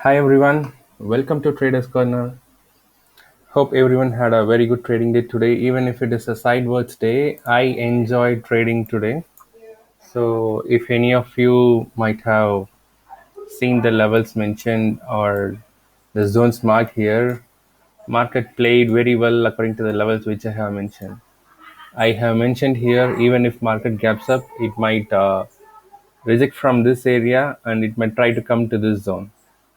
Hi everyone, welcome to Traders Corner. Hope everyone had a very good trading day today. Even if it is a sideways day, I enjoyed trading today. So, if any of you might have seen the levels mentioned or the zones marked here, market played very well according to the levels which I have mentioned. I have mentioned here, even if market gaps up, it might reject from this area and it might try to come to this zone.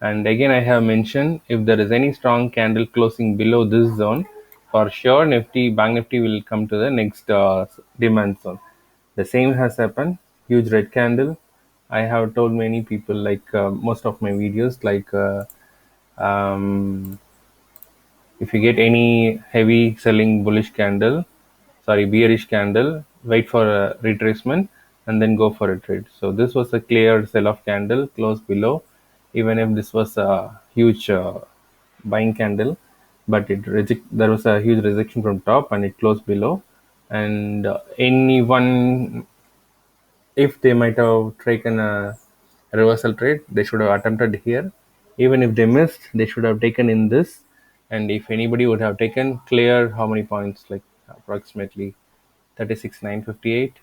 And again, I have mentioned if there is any strong candle closing below this zone, for sure Nifty, Bank Nifty will come to the next demand zone. The same has happened. Huge red candle. I have told many people, like most of my videos, like um, if you get any heavy selling bullish candle, sorry, bearish candle, wait for a retracement and then go for a trade. So this was a clear sell-off candle, close below, even if this was a huge buying candle, but there was a huge rejection from top and it closed below. And anyone, if they might have taken a reversal trade, they should have attempted here. Even if they missed, they should have taken in this. And if anybody would have taken clear, how many points? Like approximately 36,958,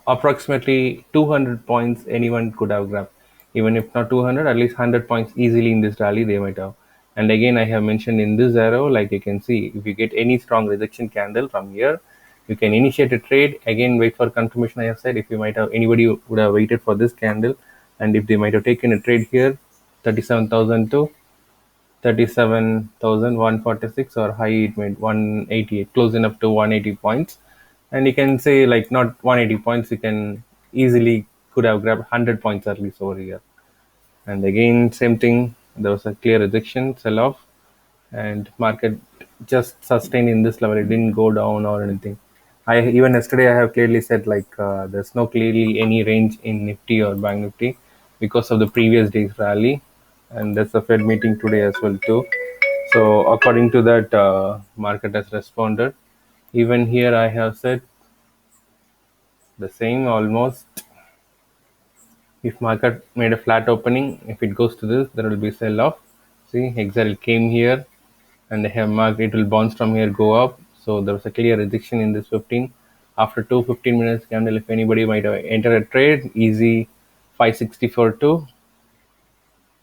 approximately 200 points anyone could have grabbed. Even if not 200, at least 100 points easily in this rally they might have. And again, I have mentioned in this arrow, like you can see, if you get any strong rejection candle from here, you can initiate a trade. Again, wait for confirmation. I have said, if you might have, anybody would have waited for this candle, and if they might have taken a trade here, 37,000 to 37,146, or high it made 188, close enough to 180 points. And you can say, like, not 180 points, you can easily could have grabbed 100 points at least over here. And again, same thing, there was a clear rejection, sell off, and market just sustained in this level. It didn't go down or anything. I even yesterday I have clearly said, like, there's no clearly any range in Nifty or Bank Nifty because of the previous day's rally, and there's a Fed meeting today as well too. So according to that, market has responded. Even here, I have said the same almost. If market made a flat opening, if it goes to this, there will be sell off. See, Excel came here and they have marked it will bounce from here, go up. So there was a clear rejection in this 15. After 2 15 minutes candle, if anybody might have entered a trade, easy 564 to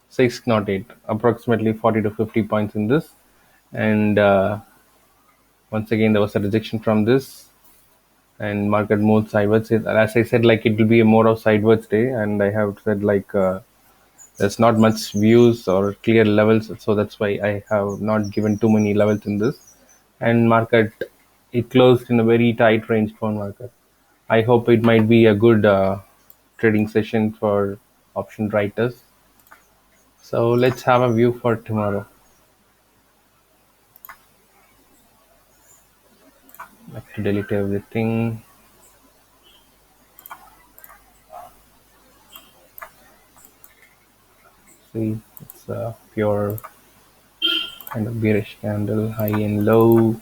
608, approximately 40 to 50 points in this. And once again, there was a rejection from this, and market moved sideways. As I said, like, it will be a more of sideways day, and I have said, like, there's not much views or clear levels, so that's why I have not given too many levels in this. And market, it closed in a very tight range for market. I hope it might be a good trading session for option writers. So let's have a view for tomorrow. Like to delete everything. See, it's a pure kind of bearish candle, high and low.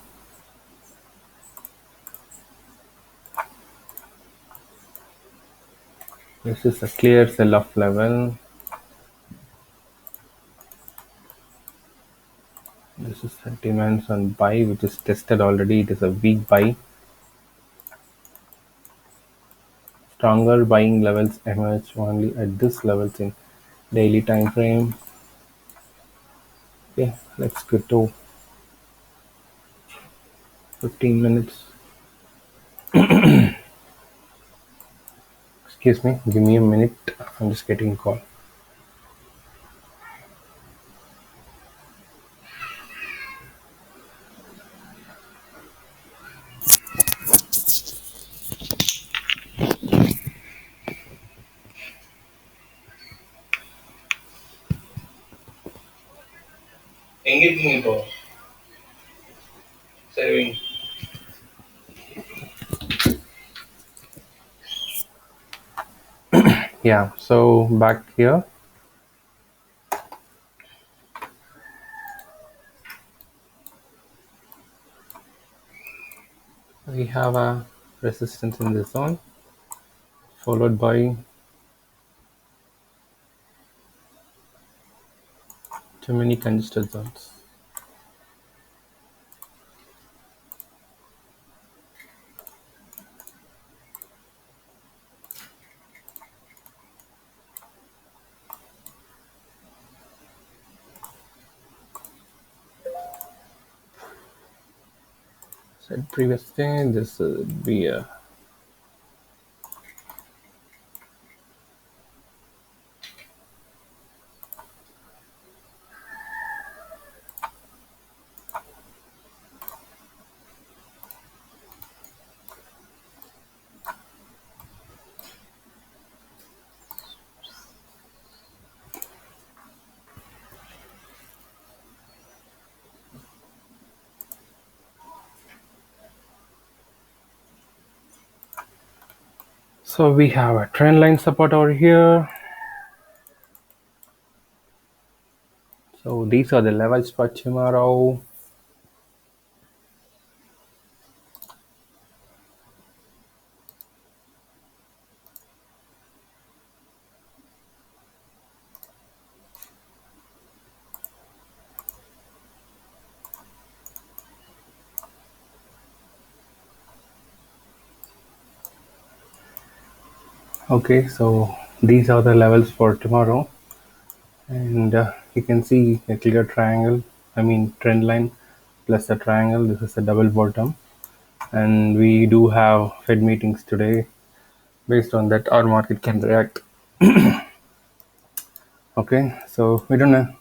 This is a clear sell-off level. This is a demands on buy, which is tested already. It is a weak buy. Stronger buying levels emerge only at this levels in daily time frame. Okay, let's go to 15 minutes. Excuse me, give me a minute. I'm just getting a call. எங்க இப்போ சரி Yeah, so back here, we have a resistance in this zone, followed by Too many congested zones. Said previous day, this would be a. So we have a trend line support over here. So these are the levels for tomorrow. Okay, so these are the levels for tomorrow, and you can see a clear triangle. I mean trend line plus a triangle. This is a double bottom, and we do have Fed meetings today. Based on that, our market can react. Okay, so we don't know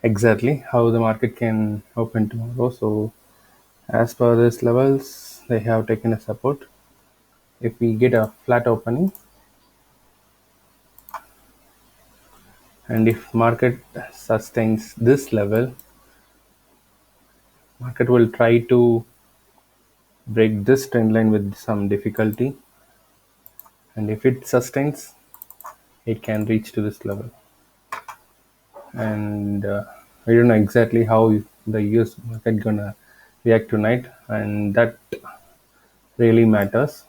exactly how the market can open tomorrow. So as per these levels, they have taken a support. If we get a flat opening, and if market sustains this level, market will try to break this trend line with some difficulty, and if it sustains, it can reach to this level. And I don't know exactly how the US market gonna react tonight, and that really matters.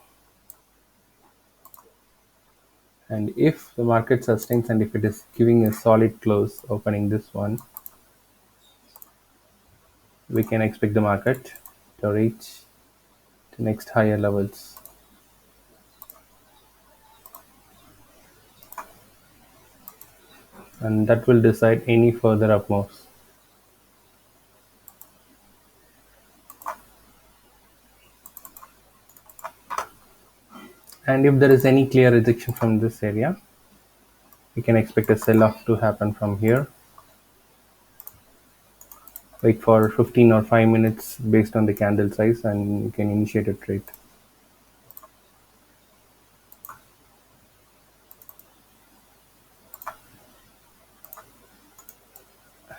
And if the market sustains, and if it is giving a solid close opening this one, we can expect the market to reach the next higher levels, and that will decide any further up moves. And if there is any clear rejection from this area, we can expect a sell off to happen from here. Wait for 15 or 5 minutes based on the candle size, and you can initiate a trade.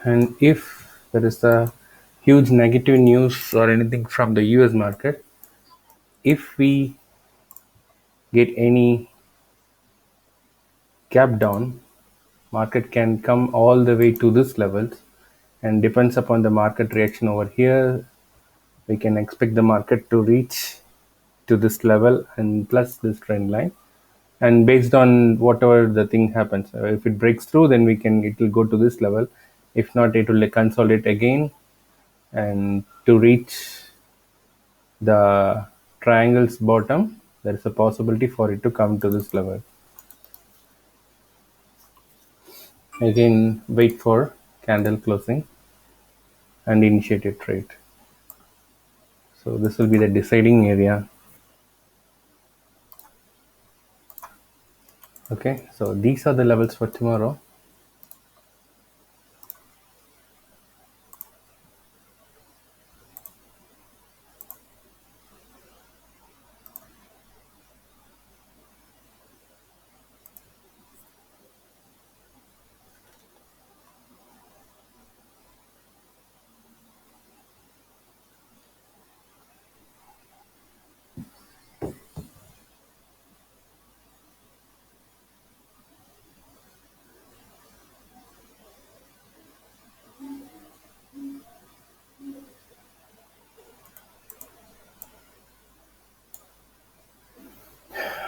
And if there is a huge negative news or anything from the US market, if we get any gap down, market can come all the way to this levels, and depends upon the market reaction over here, we can expect the market to reach to this level and plus this trend line. And based on whatever the thing happens, if it breaks through, then it will go to this level. If not, it will like consolidate again, and to reach the triangle's bottom, there is a possibility for it to come to this level. Again, wait for candle closing and initiate a trade. So this will be the deciding area. Okay, so these are the levels for tomorrow.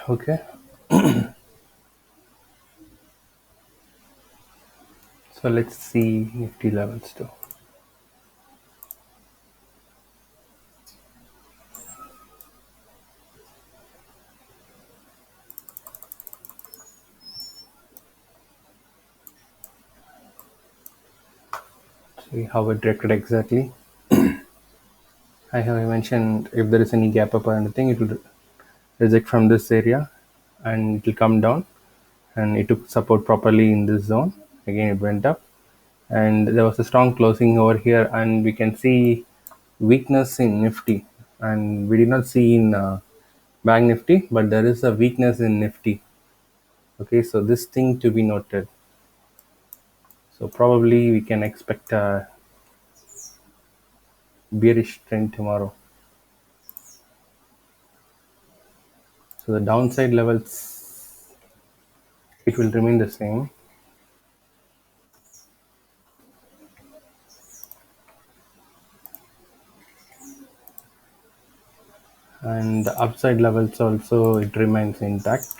Okay, So let's see Nifty levels too. See how it reacted exactly. I have mentioned if there is any gap up or anything, it will reject from this area and it will come down, and it took support properly in this zone. Again, it went up, and there was a strong closing over here, and we can see weakness in Nifty, and we did not see in Bank Nifty, but there is a weakness in Nifty. Okay, so this thing to be noted. So probably we can expect a bearish trend tomorrow. So the downside levels, it will remain the same, and the upside levels also, it remains intact.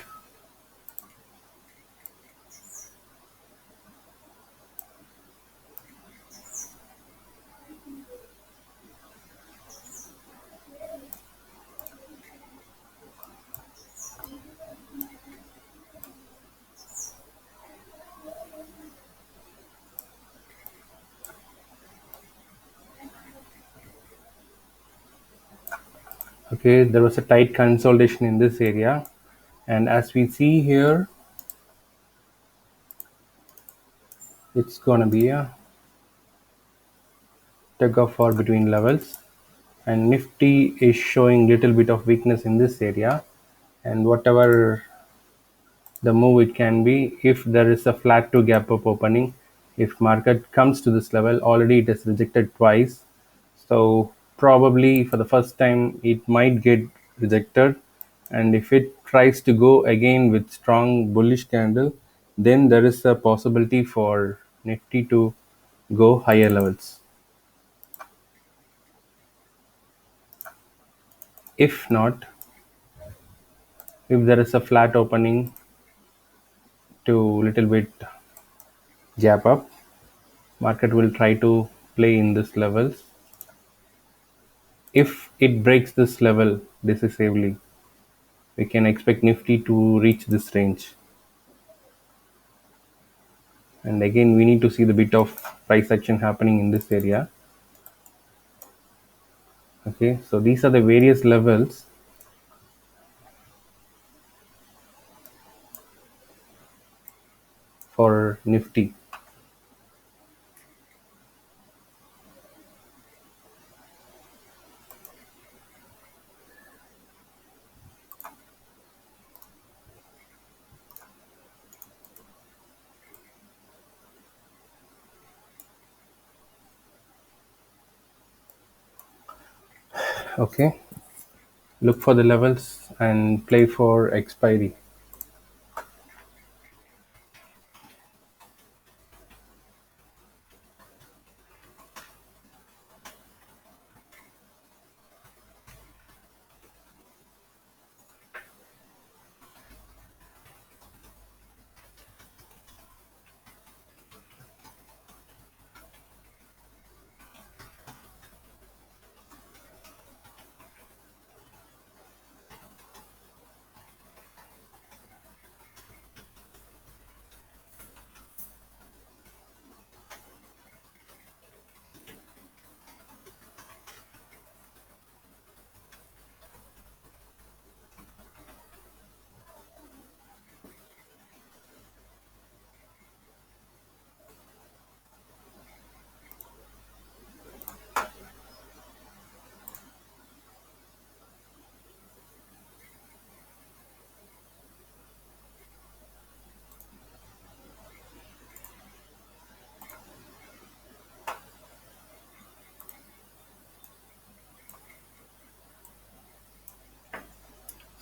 Okay, there was a tight consolidation in this area, and as we see here, it's gonna be a tug of war between levels, and Nifty is showing little bit of weakness in this area, and whatever the move it can be, if there is a flat to gap up opening, if market comes to this level, already it has rejected twice, so probably for the first time it might get rejected, and if it tries to go again with strong bullish candle, then there is a possibility for Nifty to go higher levels. If not, if there is a flat opening to little bit gap up, market will try to play in this levels. If it breaks this level decisively, we can expect Nifty to reach this range. And again, we need to see the bit of price action happening in this area. Okay, so these are the various levels for Nifty. Okay, look for the levels and play for expiry.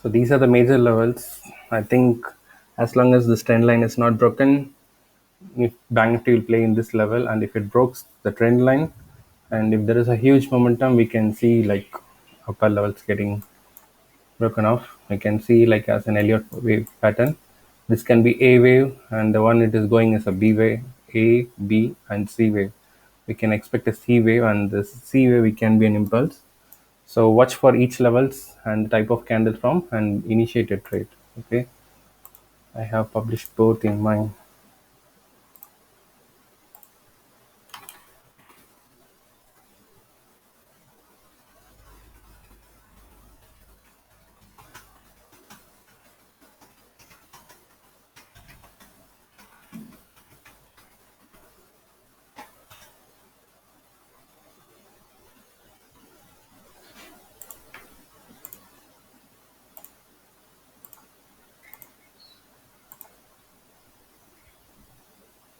So these are the major levels. I think as long as this trend line is not broken, if Bank Nifty will play in this level, and if it breaks the trend line, and if there is a huge momentum, we can see like upper levels getting broken off. I can see like as an Elliott wave pattern. This can be A wave, and the one it is going is a B wave. A, B, and C wave. We can expect a C wave, and this C wave it can be an impulse. So watch for each levels and the type of candle from and initiate a trade. Okay, I have published both in mine.